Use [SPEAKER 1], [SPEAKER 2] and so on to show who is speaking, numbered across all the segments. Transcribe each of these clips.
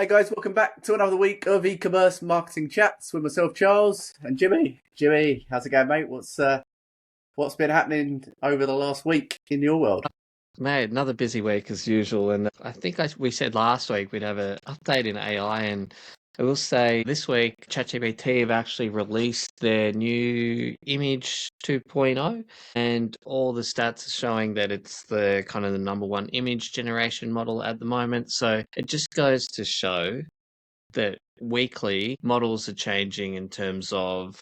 [SPEAKER 1] Hey guys, welcome back to another week of e-commerce marketing chats with myself, Charles, and Jimmy. Jimmy, how's it going, mate? What's been happening over the last week in your world?
[SPEAKER 2] Mate, another busy week as usual, and I think we said last week we'd have an update in AI, and I will say this week ChatGPT have actually released their new Image 2.0, and all the stats are showing that it's the kind of the number one image generation model at the moment. So it just goes to show that weekly models are changing in terms of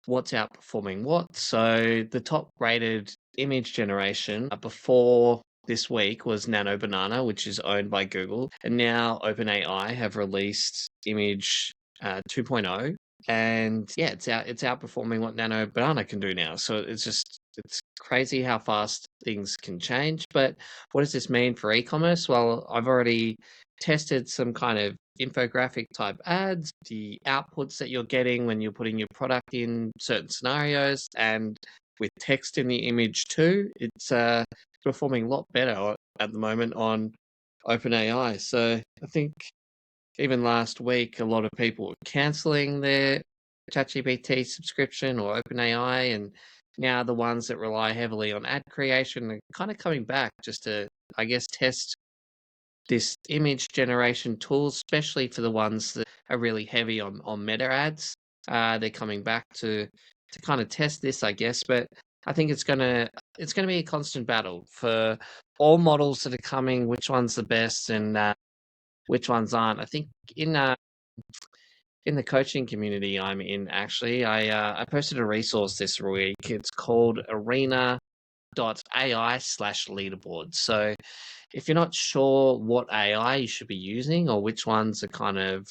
[SPEAKER 2] what's outperforming what. So the top rated image generation before this week was Nano Banana, which is owned by Google. And now OpenAI have released Image 2.0. And yeah, it's outperforming what Nano Banana can do now. So it's crazy how fast things can change. But what does this mean for e-commerce? Well, I've already tested some kind of infographic type ads, the outputs that you're getting when you're putting your product in certain scenarios, and with text in the image too, it's performing a lot better at the moment on OpenAI. So I think even last week, a lot of people were canceling their ChatGPT subscription or OpenAI, and now the ones that rely heavily on ad creation are kind of coming back just to, I guess, test this image generation tool, especially for the ones that are really heavy on meta ads. They're coming back to kind of test this, I guess. But I think it's gonna be a constant battle for all models that are coming. Which one's the best and which ones aren't? I think in uh, in the coaching community I'm in, actually, I posted a resource this week. It's called Arena.ai/leaderboard. So if you're not sure what AI you should be using or which ones are kind of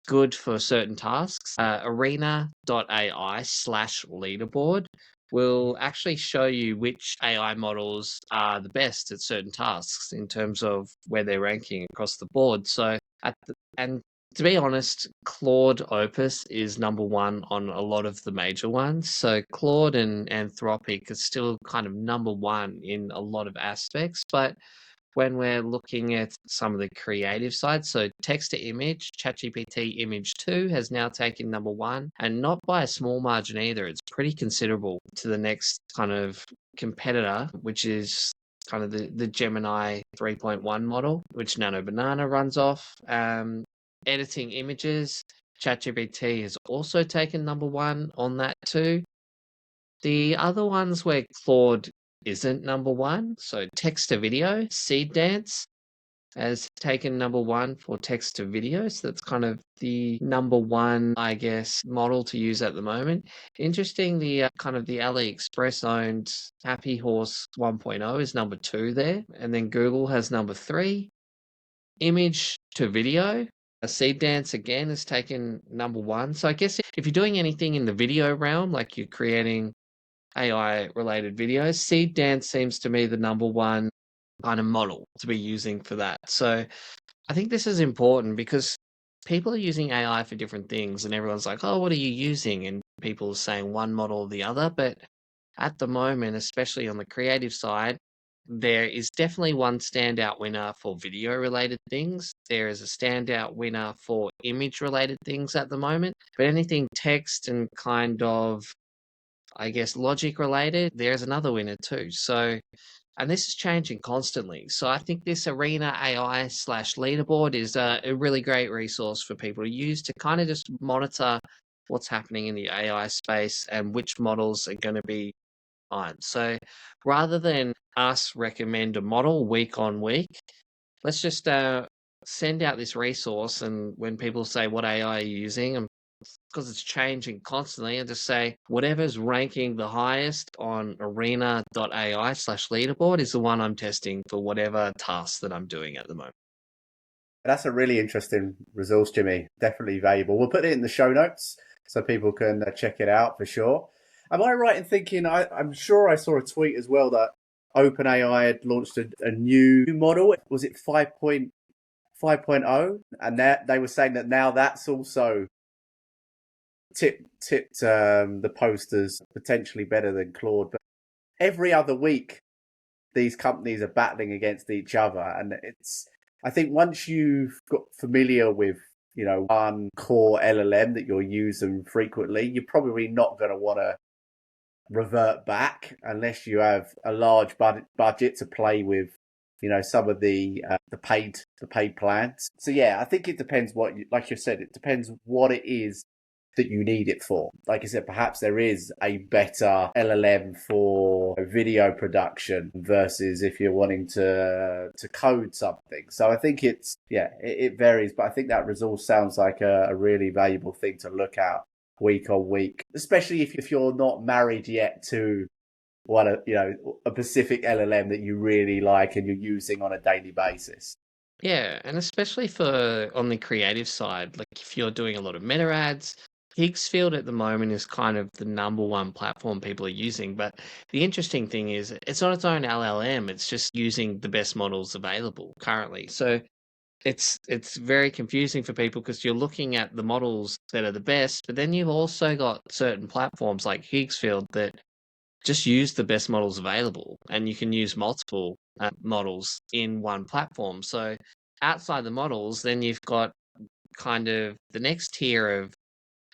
[SPEAKER 2] good for certain tasks, arena.ai/leaderboard will actually show you which AI models are the best at certain tasks in terms of where they're ranking across the board. So, and to be honest, Claude Opus is number one on a lot of the major ones. So Claude and Anthropic is still kind of number one in a lot of aspects, but when we're looking at some of the creative side. So text to image, ChatGPT Image 2 has now taken number one, and not by a small margin either. It's pretty considerable to the next kind of competitor, which is kind of the Gemini 3.1 model, which Nano Banana runs off. Editing images, ChatGPT has also taken number one on that too. The other ones where Claude isn't number one, so text to video, Seed Dance has taken number one for text to video. So that's kind of the number one, I guess, model to use at the moment. Interesting, the kind of the AliExpress owned Happy Horse 1.0 is number two there. And then Google has number three. Image to video. A Seed Dance again has taken number one. So I guess if you're doing anything in the video realm, like you're creating AI related videos, Seed Dance seems to me the number one kind of model to be using for that. So I think this is important because people are using AI for different things, and everyone's like, oh, what are you using? And people are saying one model or the other. But at the moment, especially on the creative side, there is definitely one standout winner for video related things. There is a standout winner for image related things at the moment. But anything text and kind of, I guess, logic related, there's another winner too. So, and this is changing constantly. So I think this Arena AI/leaderboard is a really great resource for people to use to kind of just monitor what's happening in the AI space and which models are going to be on. So rather than us recommend a model week on week, let's just send out this resource. And when people say, what AI are you using? And because it's changing constantly, and just say whatever's ranking the highest on arena.ai/leaderboard is the one I'm testing for whatever task that I'm doing at the moment.
[SPEAKER 1] That's a really interesting resource, Jimmy. Definitely valuable. We'll put it in the show notes so people can check it out for sure. Am I right in thinking, I'm sure I saw a tweet as well that OpenAI had launched a new model? Was it 5.0? And that they were saying that now that's also tipped the posters potentially better than Claude. But every other week, these companies are battling against each other, and I think once you've got familiar with, one core LLM that you're using frequently, you're probably not going to want to revert back unless you have a large budget to play with, some of the paid plans. So yeah, I think it depends like you said, it depends what it is that you need it for. Like I said, perhaps there is a better LLM for video production versus if you're wanting to code something. So I think it varies, but I think that resource sounds like a really valuable thing to look at week on week, especially if you're not married yet to a specific LLM that you really like and you're using on a daily basis.
[SPEAKER 2] Yeah, and especially for on the creative side, like if you're doing a lot of meta ads, Higgsfield at the moment is kind of the number one platform people are using. But the interesting thing is it's not its own LLM, it's just using the best models available currently. So it's very confusing for people because you're looking at the models that are the best, but then you've also got certain platforms like Higgsfield that just use the best models available, and you can use multiple models in one platform. So outside the models, then you've got kind of the next tier of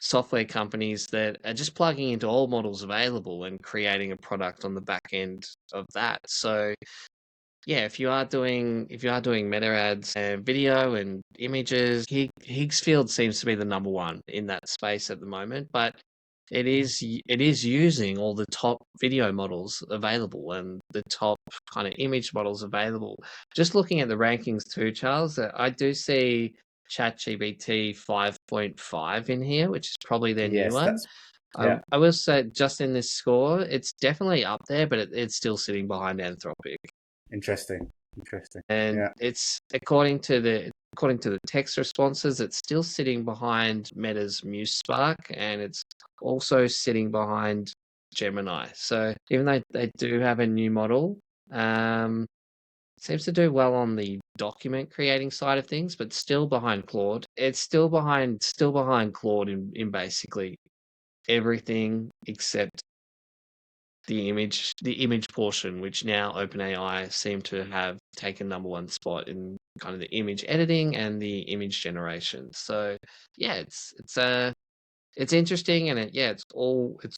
[SPEAKER 2] software companies that are just plugging into all models available and creating a product on the back end of that. So yeah, if you are doing meta ads and video and images, Higgsfield seems to be the number one in that space at the moment. But it is using all the top video models available and the top kind of image models available. Just looking at the rankings too, Charles, I do see ChatGPT 5.5 in here, which is probably their new
[SPEAKER 1] Yes,
[SPEAKER 2] one.
[SPEAKER 1] that's
[SPEAKER 2] I,
[SPEAKER 1] yeah,
[SPEAKER 2] I will say just in this score, it's definitely up there, but it's still sitting behind Anthropic.
[SPEAKER 1] interesting. Interesting.
[SPEAKER 2] And
[SPEAKER 1] Yeah.
[SPEAKER 2] it's according to the text responses, it's still sitting behind Meta's MuseSpark, and it's also sitting behind Gemini. So even though they do have a new model, um, it seems to do well on the document creating side of things, but still behind Claude. It's still behind Claude in basically everything except the image portion, which now OpenAI seem to have taken number one spot in kind of the image editing and the image generation. So yeah, it's interesting, and it's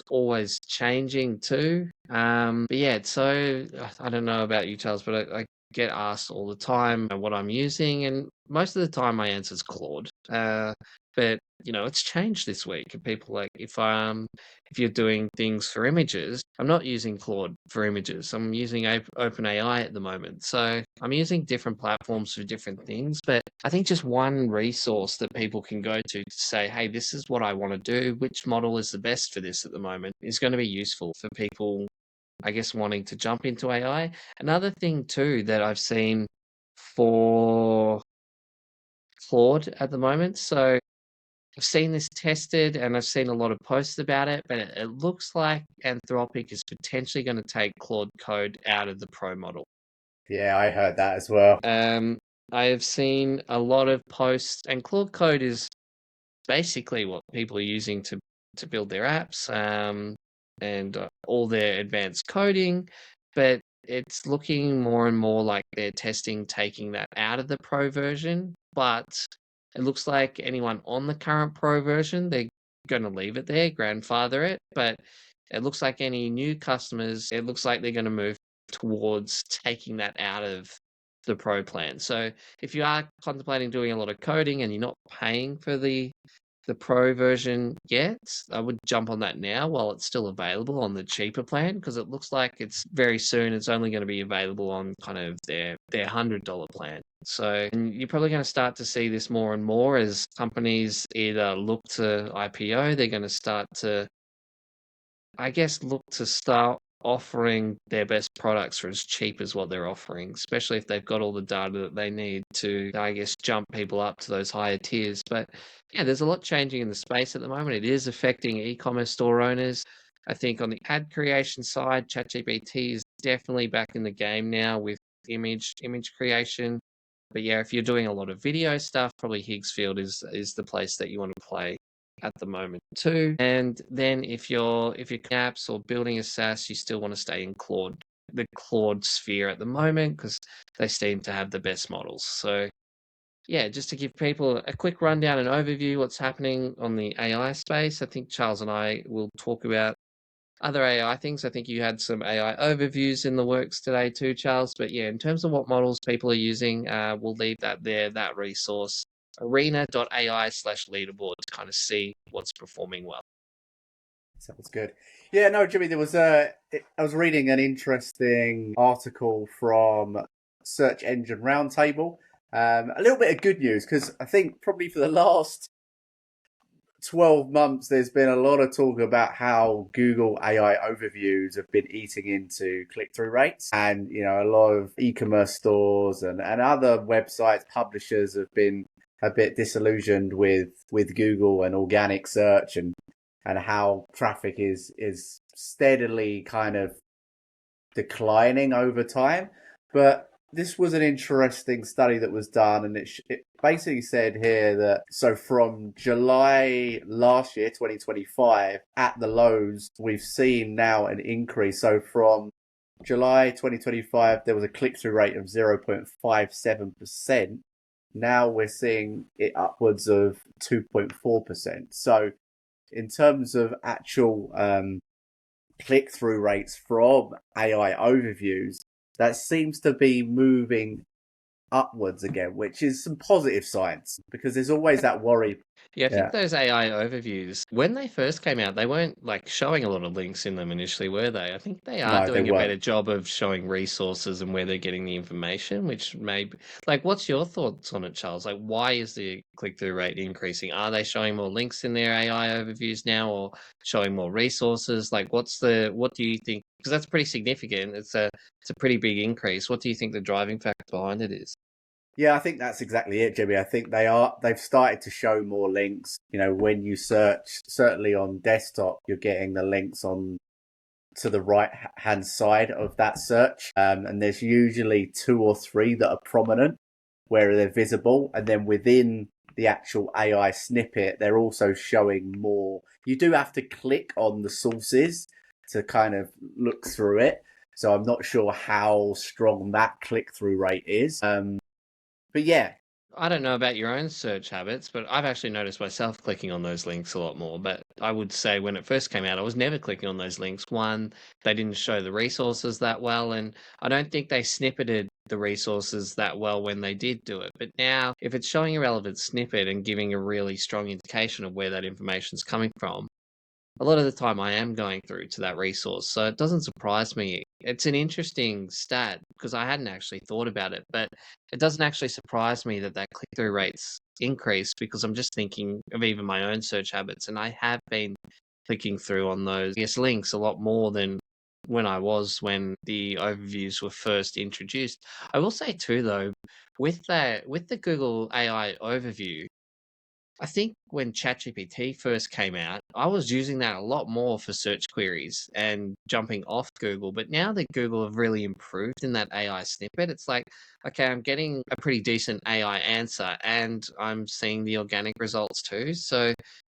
[SPEAKER 2] always changing too. But yeah, so I don't know about you, Charles, but I get asked all the time what I'm using, and most of the time my answer is Claude. But it's changed this week. And people like if you're doing things for images, I'm not using Claude for images. I'm using OpenAI at the moment. So I'm using different platforms for different things. But I think just one resource that people can go to say, hey, this is what I want to do. Which model is the best for this at the moment is going to be useful for people, I guess, wanting to jump into AI. Another thing too that I've seen for Claude at the moment. So I've seen this tested and I've seen a lot of posts about it, but it looks like Anthropic is potentially going to take Claude Code out of the Pro model.
[SPEAKER 1] Yeah, I heard that as well.
[SPEAKER 2] Um, I have seen a lot of posts, and Claude Code is basically what people are using to build their apps, and all their advanced coding, but it's looking more and more like they're testing taking that out of the Pro version. But it looks like anyone on the current Pro version, they're going to leave it there, grandfather it. But it looks like any new customers, it looks like they're going to move towards taking that out of the Pro plan. So if you are contemplating doing a lot of coding and you're not paying for the Pro version yet, I would jump on that now while it's still available on the cheaper plan, because it looks like it's very soon it's only going to be available on kind of their $100 plan. So and you're probably going to start to see this more and more as companies either look to IPO, they're going to start to, I guess, look to start offering their best products for as cheap as what they're offering, especially if they've got all the data that they need to, I guess, jump people up to those higher tiers. But yeah, there's a lot changing in the space at the moment. It is affecting e-commerce store owners. I think on the ad creation side, ChatGPT is definitely back in the game now with image creation. But yeah, if you're doing a lot of video stuff, probably Higgsfield is the place that you want to play at the moment too. And then if you're apps or building a SaaS, you still want to stay in the Claude sphere at the moment because they seem to have the best models. So yeah, just to give people a quick rundown and overview what's happening on the AI space. I think Charles and I will talk about other AI things. I think you had some AI overviews in the works today too, Charles. But yeah, in terms of what models people are using, we'll leave that there, that resource, arena.ai/leaderboard, to kind of see what's performing well.
[SPEAKER 1] Sounds good. Yeah, no, Jimmy, I was reading an interesting article from Search Engine Roundtable. A little bit of good news because I think probably for the last 12 months, there's been a lot of talk about how Google AI overviews have been eating into click-through rates. And, a lot of e-commerce stores and other websites, publishers have been a bit disillusioned with Google and organic search and how traffic is steadily kind of declining over time. But this was an interesting study that was done, and it basically said here that from July last year, 2025, at the lows, we've seen now an increase. So from July 2025, there was a click-through rate of 0.57%. Now we're seeing it upwards of 2.4%. So in terms of actual click-through rates from AI overviews, that seems to be moving upwards again, which is some positive signs because there's always that worry.
[SPEAKER 2] Yeah, I think
[SPEAKER 1] Yeah,
[SPEAKER 2] those AI overviews, when they first came out, they weren't like showing a lot of links in them initially, were they? I think they are
[SPEAKER 1] no, they
[SPEAKER 2] doing a
[SPEAKER 1] weren't.
[SPEAKER 2] better job of showing resources and where they're getting the information, which may be, like, what's your thoughts on it, Charles? Like, why is the click-through rate increasing? Are they showing more links in their AI overviews now or showing more resources? Like, what do you think? Because that's pretty significant. It's a pretty big increase. What do you think the driving factor behind it is?
[SPEAKER 1] Yeah, I think that's exactly it, Jimmy. I think they've started to show more links. When you search, certainly on desktop, you're getting the links on to the right hand side of that search. And there's usually two or three that are prominent where they're visible. And then within the actual AI snippet, they're also showing more. You do have to click on the sources to kind of look through it. So I'm not sure how strong that click through rate is. But yeah,
[SPEAKER 2] I don't know about your own search habits, but I've actually noticed myself clicking on those links a lot more. But I would say when it first came out, I was never clicking on those links. One, they didn't show the resources that well, and I don't think they snippeted the resources that well when they did do it. But now, if it's showing a relevant snippet and giving a really strong indication of where that information is coming from, a lot of the time I am going through to that resource. So it doesn't surprise me. It's an interesting stat because I hadn't actually thought about it, but it doesn't actually surprise me that that click through rates increase because I'm just thinking of even my own search habits, and I have been clicking through on those links a lot more than when the overviews were first introduced. I will say too though, with the Google AI overview, I think when ChatGPT first came out, I was using that a lot more for search queries and jumping off Google. But now that Google have really improved in that AI snippet, it's like, okay, I'm getting a pretty decent AI answer and I'm seeing the organic results too. So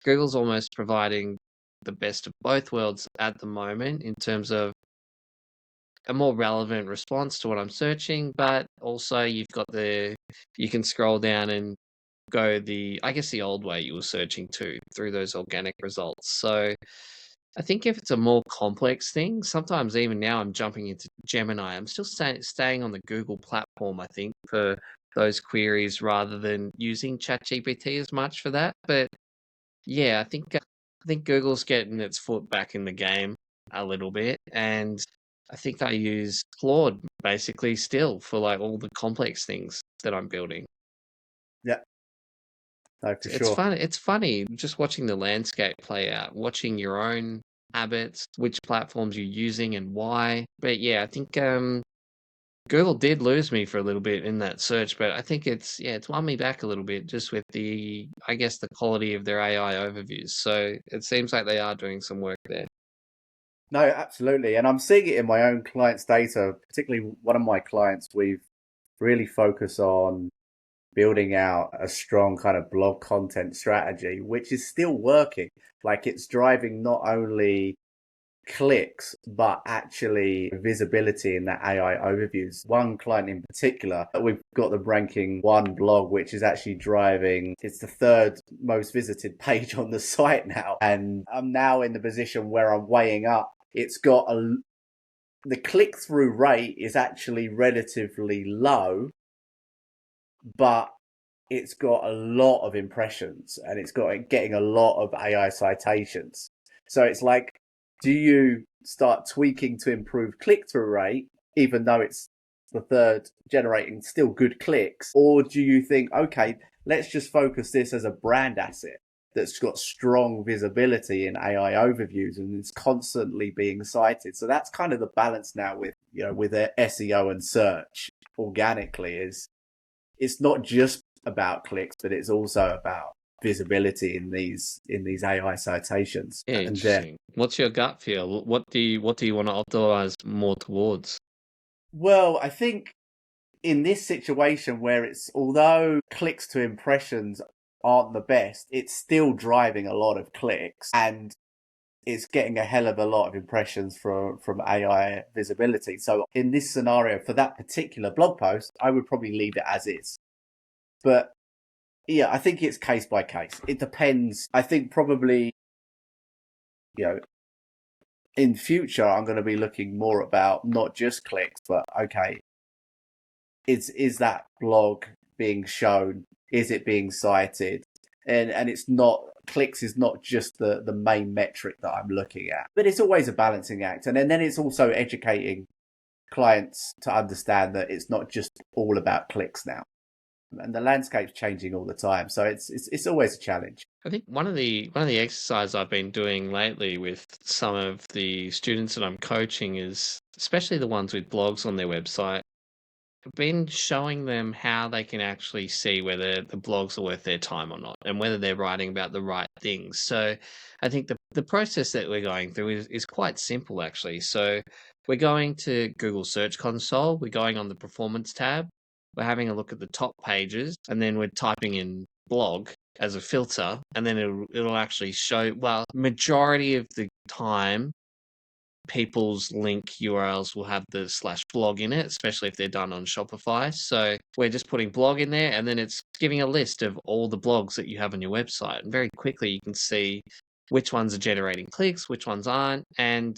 [SPEAKER 2] Google's almost providing the best of both worlds at the moment in terms of a more relevant response to what I'm searching, but also you can scroll down and go I guess the old way you were searching too, through those organic results. So I think if it's a more complex thing, sometimes even now I'm jumping into Gemini. I'm still staying on the Google platform, I think, for those queries rather than using ChatGPT as much for that. But yeah, I think Google's getting its foot back in the game a little bit, and I think I use Claude basically still for like all the complex things that I'm building.
[SPEAKER 1] yeah, no, for
[SPEAKER 2] It's
[SPEAKER 1] sure.
[SPEAKER 2] fun. It's funny just watching the landscape play out, watching your own habits, which platforms you're using and why. But yeah, I think Google did lose me for a little bit in that search, but I think it's won me back a little bit just with I guess the quality of their AI overviews. So it seems like they are doing some work there.
[SPEAKER 1] No, absolutely. And I'm seeing it in my own clients' data, particularly one of my clients, we've really focused on building out a strong kind of blog content strategy, which is still working. Like it's driving not only clicks, but actually visibility in that AI overviews. One client in particular, we've got the ranking one blog, which is actually driving, it's the third most visited page on the site now. And I'm now in the position where I'm weighing up. It's got the click-through rate is actually relatively low, but it's got a lot of impressions and it's got getting a lot of AI citations. So it's like, do you start tweaking to improve click-through rate, even though it's the third generating still good clicks? Or do you think, okay, let's just focus this as a brand asset that's got strong visibility in AI overviews and is constantly being cited? So that's kind of the balance now with, with the SEO and search organically is it's not just about clicks, but it's also about visibility in these AI citations.
[SPEAKER 2] Yeah,
[SPEAKER 1] And
[SPEAKER 2] interesting. What's your gut feel? What do you want to optimize more towards?
[SPEAKER 1] well, I think in this situation where it's although clicks to impressions aren't the best, it's still driving a lot of clicks and it's getting a hell of a lot of impressions from AI visibility. So in this scenario, for that particular blog post, I would probably leave it as is. But yeah, I think it's case by case. It depends. I think probably, in future, I'm going to be looking more about not just clicks, but okay, is that blog being shown? Is it being cited? And it's not, clicks is not just the main metric that I'm looking at, but it's always a balancing act. And then it's also educating clients to understand that it's not just all about clicks now. And the landscape's changing all the time, so it's always a challenge.
[SPEAKER 2] I think one of the exercises I've been doing lately with some of the students that I'm coaching is, especially the ones with blogs on their website, I've been showing them how they can actually see whether the blogs are worth their time or not, and whether they're writing about the right things. So I think the process that we're going through is quite simple actually. So we're going to Google Search Console, we're going on the performance tab, we're having a look at the top pages, and then we're typing in blog as a filter, and then it'll actually show, well, majority of the time people's link URLs will have the slash blog in it, especially if they're done on Shopify. So we're just putting blog in there, and then it's giving a list of all the blogs that you have on your website. And very quickly you can see which ones are generating clicks, which ones aren't. And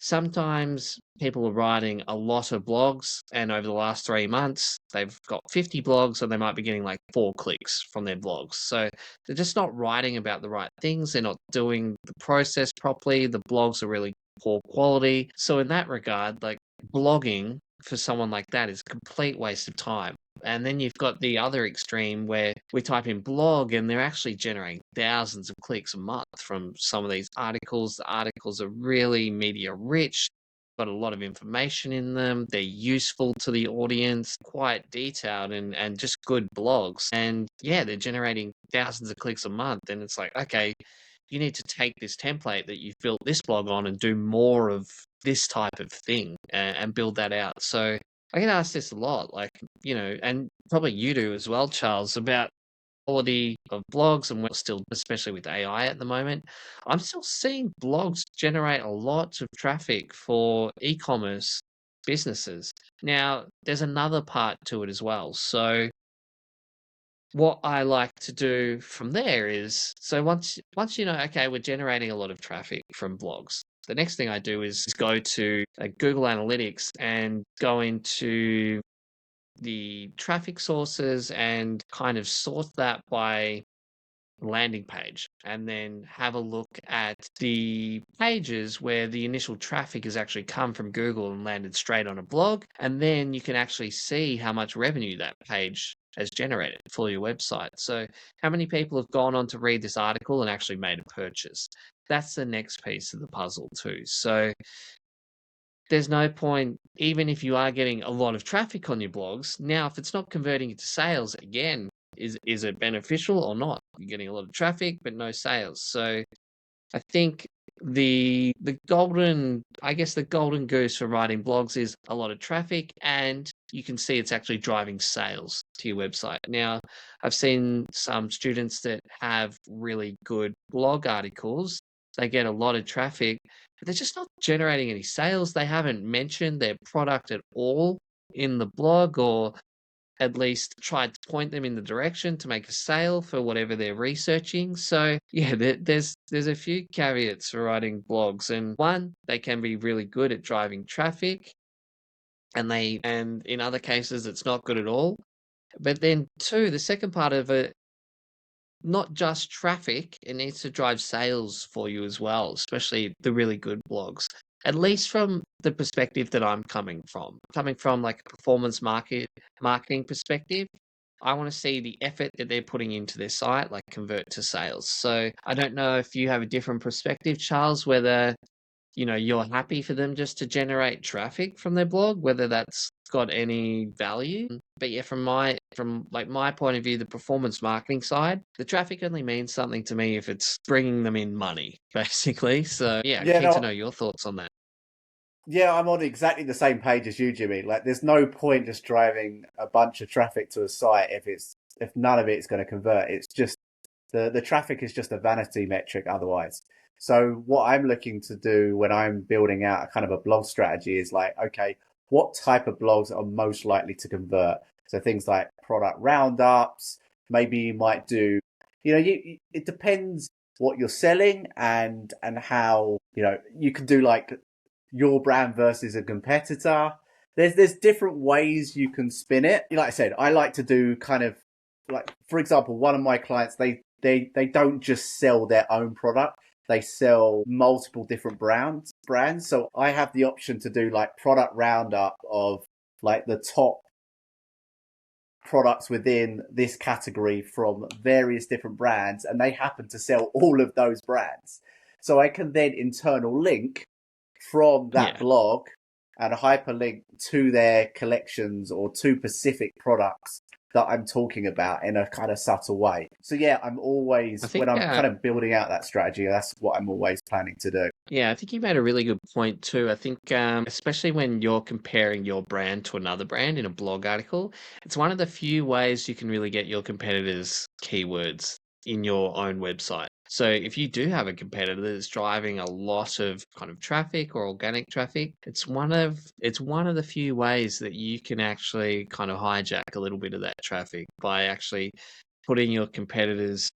[SPEAKER 2] sometimes people are writing a lot of blogs, and over the last 3 months, they've got 50 blogs, and they might be getting like 4 clicks from their blogs. So they're just not writing about the right things. They're not doing the process properly. The blogs are really poor quality. So in that regard, like, blogging for someone like that is a complete waste of time. And then you've got the other extreme where we type in blog and they're actually generating thousands of clicks a month from some of these articles. The articles are really media rich, got a lot of information in them. They're useful to the audience, quite detailed, and just good blogs. And yeah, they're generating thousands of clicks a month. And it's like, okay, you need to take this template that you've built this blog on and do more of this type of thing and build that out. So I get asked this a lot, like, and probably you do as well, Charles, about quality of blogs, and we're still, especially with AI at the moment, I'm still seeing blogs generate a lot of traffic for e-commerce businesses. Now, there's another part to it as well. So what I like to do from there is, so once you know, okay, we're generating a lot of traffic from blogs. The next thing I do is go to Google Analytics and go into the traffic sources and kind of sort that by landing page, and then have a look at the pages where the initial traffic has actually come from Google and landed straight on a blog. And then you can actually see how much revenue that page has generated for your website. So how many people have gone on to read this article and actually made a purchase? That's the next piece of the puzzle too. So there's no point, even if you are getting a lot of traffic on your blogs. Now, if it's not converting into sales, again, is it beneficial or not? You're getting a lot of traffic, but no sales. So I think the golden, I guess the golden goose for writing blogs is a lot of traffic, and you can see it's actually driving sales to your website. Now, I've seen some students that have really good blog articles they get a lot of traffic, but they're just not generating any sales. They haven't mentioned their product at all in the blog, or at least tried to point them in the direction to make a sale for whatever they're researching. So yeah, there's a few caveats for writing blogs, and one, they can be really good at driving traffic, and in other cases it's not good at all. But then two, the second part of it, not just traffic, it needs to drive sales for you as well, especially the really good blogs. At least from the perspective that I'm coming from like a performance marketing perspective. I want to see the effort that they're putting into their site like convert to sales. So I don't know if you have a different perspective, Charles, whether you're happy for them just to generate traffic from their blog, whether that's got any value. But yeah, from like my point of view, the performance marketing side, the traffic only means something to me if it's bringing them in money, basically. So yeah,
[SPEAKER 1] Yeah,
[SPEAKER 2] keen to know
[SPEAKER 1] no,
[SPEAKER 2] your thoughts on that.
[SPEAKER 1] yeah, I'm on exactly the same page as you, Jimmy. Like, there's no point just driving a bunch of traffic to a site if none of it's going to convert. It's just the traffic is just a vanity metric otherwise. So what I'm looking to do when I'm building out a kind of a blog strategy is like, okay, what type of blogs are most likely to convert? So things like product roundups, maybe you might do, it depends what you're selling and how, you can do like your brand versus a competitor. There's different ways you can spin it. Like I said, I like to do kind of like, for example, one of my clients, they don't just sell their own product. They sell multiple different brands. So I have the option to do like product roundup of like the top products within this category from various different brands, and they happen to sell all of those brands. So I can then internal link from that
[SPEAKER 2] Yeah.
[SPEAKER 1] blog and hyperlink to their collections or to specific products that I'm talking about in a kind of subtle way. So yeah, I'm
[SPEAKER 2] I
[SPEAKER 1] always,
[SPEAKER 2] think
[SPEAKER 1] when I'm kind of building out that strategy, that's what I'm always planning to do.
[SPEAKER 2] Yeah, I think you made a really good point too. I think, especially when you're comparing your brand to another brand in a blog article, it's one of the few ways you can really get your competitors' keywords in your own website. So if you do have a competitor that's driving a lot of kind of traffic or organic traffic, it's one of the few ways that you can actually kind of hijack a little bit of that traffic by actually putting your competitors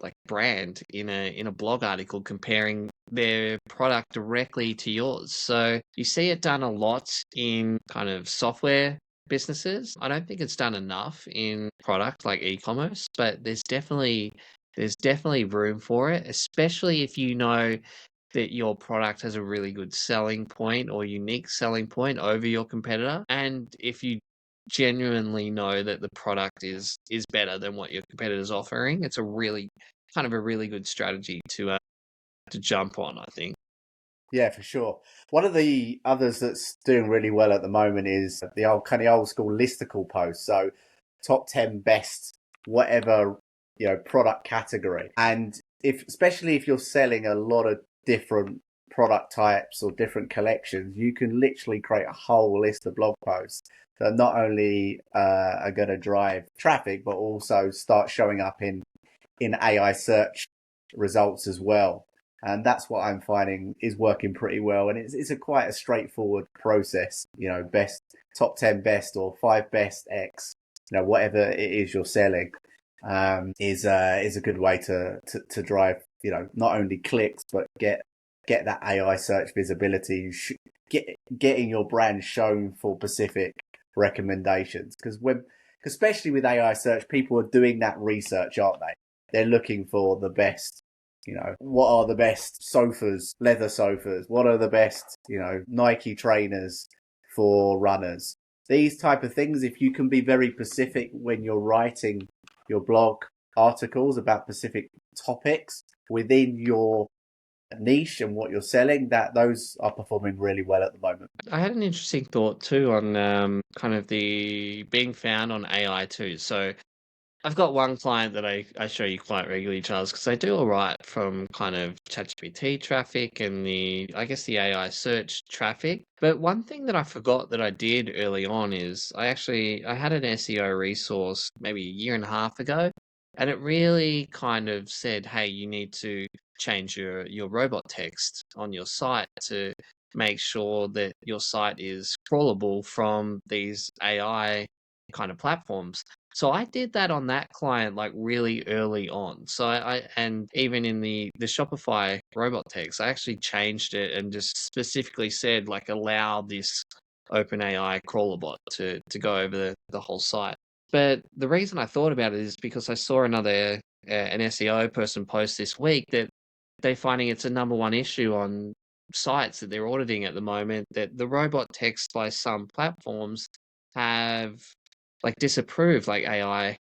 [SPEAKER 2] like brand in a blog article comparing their product directly to yours. So you see it done a lot in kind of software businesses. I don't think it's done enough in product like e-commerce, but there's definitely room for it, especially if you know that your product has a really good selling point or unique selling point over your competitor. And if you genuinely know that the product is better than what your competitor's offering, it's a really good strategy to jump on, I think.
[SPEAKER 1] Yeah, for sure. One of the others that's doing really well at the moment is the old kind of old school listicle post. So top 10 best whatever, product category. And especially if you're selling a lot of different product types or different collections, you can literally create a whole list of blog posts that not only are going to drive traffic, but also start showing up in AI search results as well. And that's what I'm finding is working pretty well. And it's a quite a straightforward process, best top 10 best or 5 best X, whatever it is you're selling, is a good way to drive, not only clicks, but get that AI search visibility, getting your brand shown for specific recommendations. Because especially with AI search, people are doing that research, aren't they? They're looking for the best, what are the best sofas, leather sofas? What are the best, Nike trainers for runners? These type of things, if you can be very specific when you're writing your blog articles about specific topics within your niche and what you're selling, that those are performing really well at the moment.
[SPEAKER 2] I had an interesting thought too on kind of the being found on AI too. So I've got one client that I show you quite regularly, Charles, because they do all right from kind of ChatGPT traffic and I guess the AI search traffic. But one thing that I forgot that I did early on is I had an SEO resource maybe a year and a half ago, and it really kind of said, hey, you need to change your robot text on your site to make sure that your site is crawlable from these AI kind of platforms. So I did that on that client like really early on. So and even in the Shopify robot text, I actually changed it and just specifically said like allow this OpenAI crawlerbot to go over the whole site. But the reason I thought about it is because I saw another an SEO person post this week that they're finding it's a number one issue on sites that they're auditing at the moment, that the robot text by some platforms have like disapproved like AI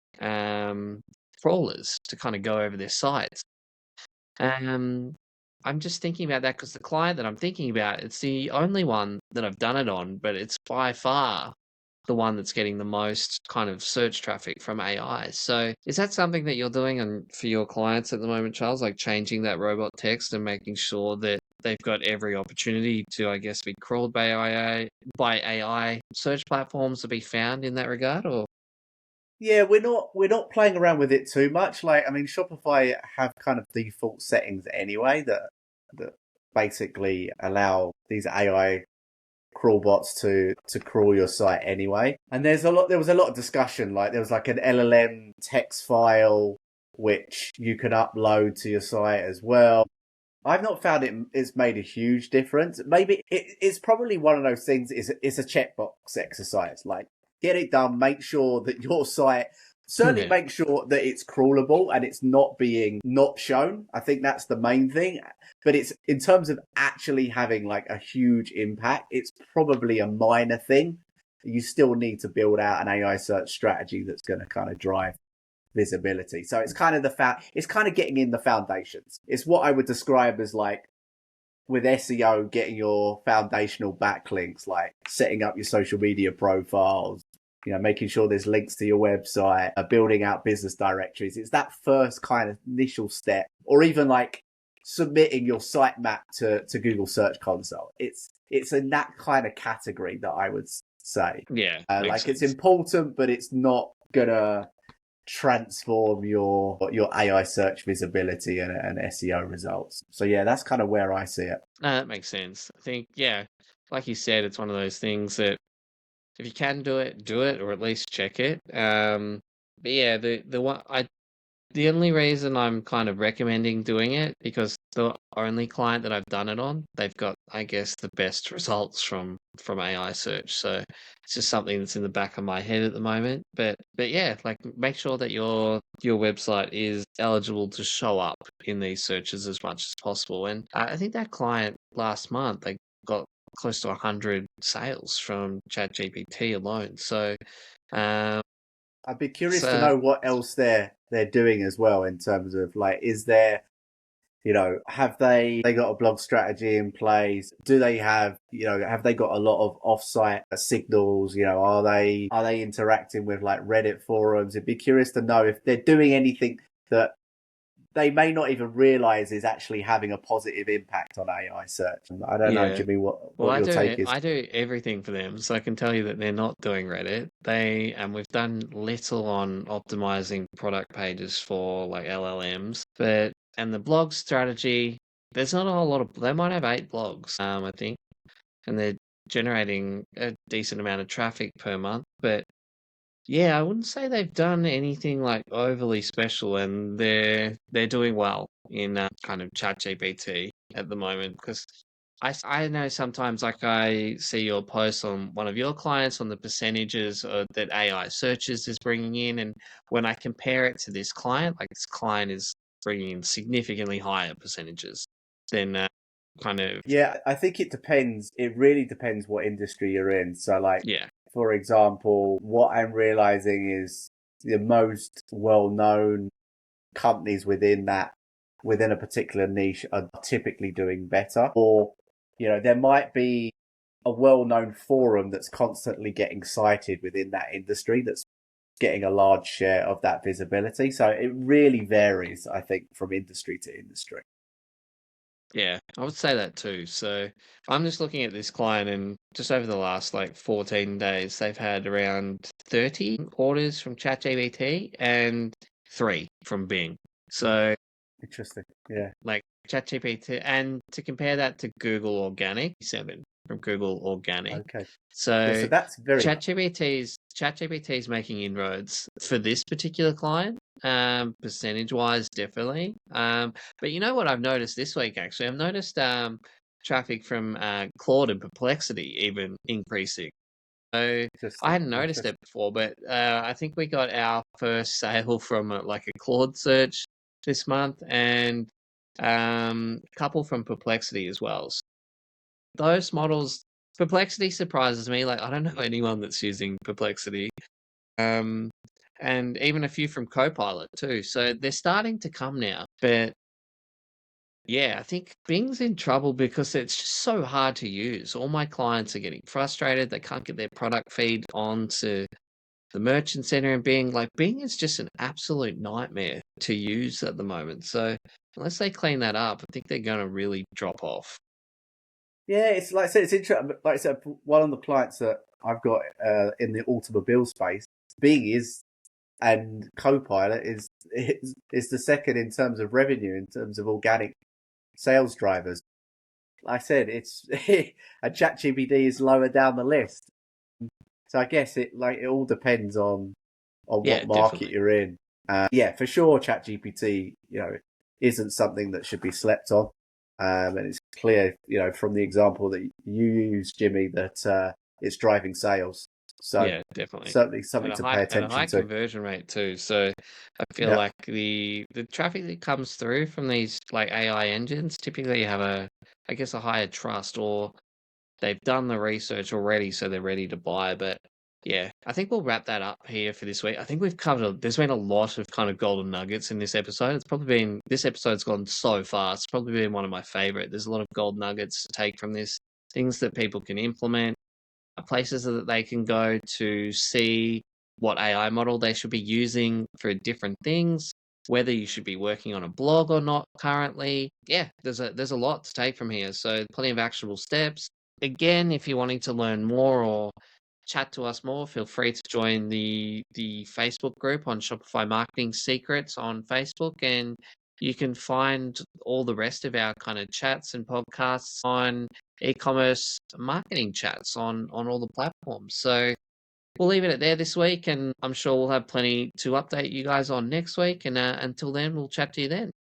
[SPEAKER 2] crawlers to kind of go over their sites. Um, I'm just thinking about that because the client that I'm thinking about, it's the only one that I've done it on, but it's by far the one that's getting the most kind of search traffic from AI. So is that something that you're doing for your clients at the moment, Charles? Like changing that robot text and making sure that they've got every opportunity to, I guess, be crawled by AI search platforms to be found in that regard, or
[SPEAKER 1] Yeah, we're not playing around with it too much. Like, I mean, Shopify have kind of default settings anyway that basically allow these AI crawl bots to crawl your site anyway. And there was a lot of discussion. Like, there was like an LLM text file which you can upload to your site as well. I've not found it's made a huge difference. Maybe it's probably one of those things. It's a checkbox exercise. Like, get it done. Make sure that your site certainly
[SPEAKER 2] yeah,
[SPEAKER 1] make sure that it's crawlable and it's not being not shown. I think that's the main thing. But it's in terms of actually having like a huge impact. It's probably a minor thing. You still need to build out an AI search strategy that's going to kind of drive visibility. So it's kind of it's kind of getting in the foundations. It's what I would describe as like with SEO, getting your foundational backlinks, like setting up your social media profiles, making sure there's links to your website, building out business directories. It's that first kind of initial step, or even like submitting your sitemap to Google Search Console. It's in that kind of category that I would say.
[SPEAKER 2] yeah, makes
[SPEAKER 1] Like it's
[SPEAKER 2] sense.
[SPEAKER 1] important, but it's not gonna transform your AI search visibility and SEO results. So yeah, that's kind of where I see it.
[SPEAKER 2] That makes sense. I think, yeah, like you said, it's one of those things that if you can do it, or at least check it. But yeah, the only reason I'm kind of recommending doing it because the only client that I've done it on, they've got, I guess, the best results from AI search. So it's just something that's in the back of my head at the moment. But yeah, like make sure that your website is eligible to show up in these searches as much as possible. And I think that client last month they got close to 100 sales from ChatGPT alone. Um,
[SPEAKER 1] I'd be curious to
[SPEAKER 2] so
[SPEAKER 1] know what else they're doing as well in terms of like, is there, have they got a blog strategy in place? Do they have, have they got a lot of offsite signals? Are they interacting with like Reddit forums? It'd be curious to know if they're doing anything that they may not even realize is actually having a positive impact on AI search. And I don't know,
[SPEAKER 2] yeah.
[SPEAKER 1] Jimmy,
[SPEAKER 2] Well,
[SPEAKER 1] what your take is.
[SPEAKER 2] I do everything for them, so I can tell you that they're not doing Reddit. And we've done little on optimizing product pages for like LLMs, and the blog strategy, there's not a whole lot of, they might have 8 blogs, I think, and they're generating a decent amount of traffic per month, but yeah, I wouldn't say they've done anything like overly special, and they're doing well in kind of ChatGPT at the moment because I know sometimes like I see your post on one of your clients on the percentages that AI searches is bringing in, and when I compare it to this client, like this client is bringing in significantly higher percentages than kind of
[SPEAKER 1] Yeah, I think it depends. It really depends what industry you're in. So, like,
[SPEAKER 2] yeah
[SPEAKER 1] for example, what I'm realizing is the most well-known companies within a particular niche are typically doing better. Or, there might be a well-known forum that's constantly getting cited within that industry that's getting a large share of that visibility. So it really varies, I think, from industry to industry.
[SPEAKER 2] Yeah, I would say that too. So I'm just looking at this client, and just over the last like 14 days, they've had around 30 orders from ChatGPT and 3 from Bing. So
[SPEAKER 1] Interesting. Yeah.
[SPEAKER 2] like ChatGPT, and to compare that to Google Organic, 7 from Google Organic.
[SPEAKER 1] Okay. Yeah, so
[SPEAKER 2] So
[SPEAKER 1] that's very
[SPEAKER 2] ChatGPT's making inroads for this particular client, percentage wise, definitely. But you know what I've noticed this week actually? I've noticed traffic from Claude and Perplexity even increasing. So I
[SPEAKER 1] interesting.
[SPEAKER 2] hadn't noticed it before, but I think we got our first sale from like a Claude search this month, and a couple from Perplexity as well. So those models, Perplexity surprises me. Like I don't know anyone that's using Perplexity, um, and even a few from Copilot too. So they're starting to come now, but yeah, I think Bing's in trouble because it's just so hard to use. All my clients are getting frustrated. They can't get their product feed onto the merchant center, and Bing is just an absolute nightmare to use at the moment. So unless they clean that up, I think they're going to really drop off.
[SPEAKER 1] Yeah, it's like I said, it's interesting. Like I said, one of the clients that I've got in the automobile space, Bing is and Copilot is the second in terms of revenue, in terms of organic sales drivers. Like I said, it's a ChatGPT is lower down the list. So I guess it all depends on
[SPEAKER 2] Yeah,
[SPEAKER 1] what market
[SPEAKER 2] definitely.
[SPEAKER 1] you're in. Yeah, for sure, ChatGPT, isn't something that should be slept on. And it's clear, from the example that you use, Jimmy, that it's driving sales. So
[SPEAKER 2] Yeah, definitely.
[SPEAKER 1] certainly
[SPEAKER 2] At
[SPEAKER 1] something
[SPEAKER 2] a
[SPEAKER 1] to
[SPEAKER 2] high
[SPEAKER 1] pay
[SPEAKER 2] at a
[SPEAKER 1] attention
[SPEAKER 2] high
[SPEAKER 1] to.
[SPEAKER 2] conversion rate too. So I feel
[SPEAKER 1] Yeah,
[SPEAKER 2] like the traffic that comes through from these like AI engines typically have I guess a higher trust, or they've done the research already, so they're ready to buy. But yeah, I think we'll wrap that up here for this week. I think we've covered there's been a lot of kind of golden nuggets in this episode. This episode's gone so fast. It's probably been one of my favorite. There's a lot of gold nuggets to take from this, things that people can implement, places that they can go to see what AI model they should be using for different things, whether you should be working on a blog or not currently. Yeah, there's a lot to take from here. So plenty of actionable steps. Again, if you're wanting to learn more or chat to us more, feel free to join the Facebook group on Shopify Marketing Secrets on Facebook, and you can find all the rest of our kind of chats and podcasts on e-commerce marketing chats on all the platforms. So we'll leave it at there this week, and I'm sure we'll have plenty to update you guys on next week. And until then, we'll chat to you then.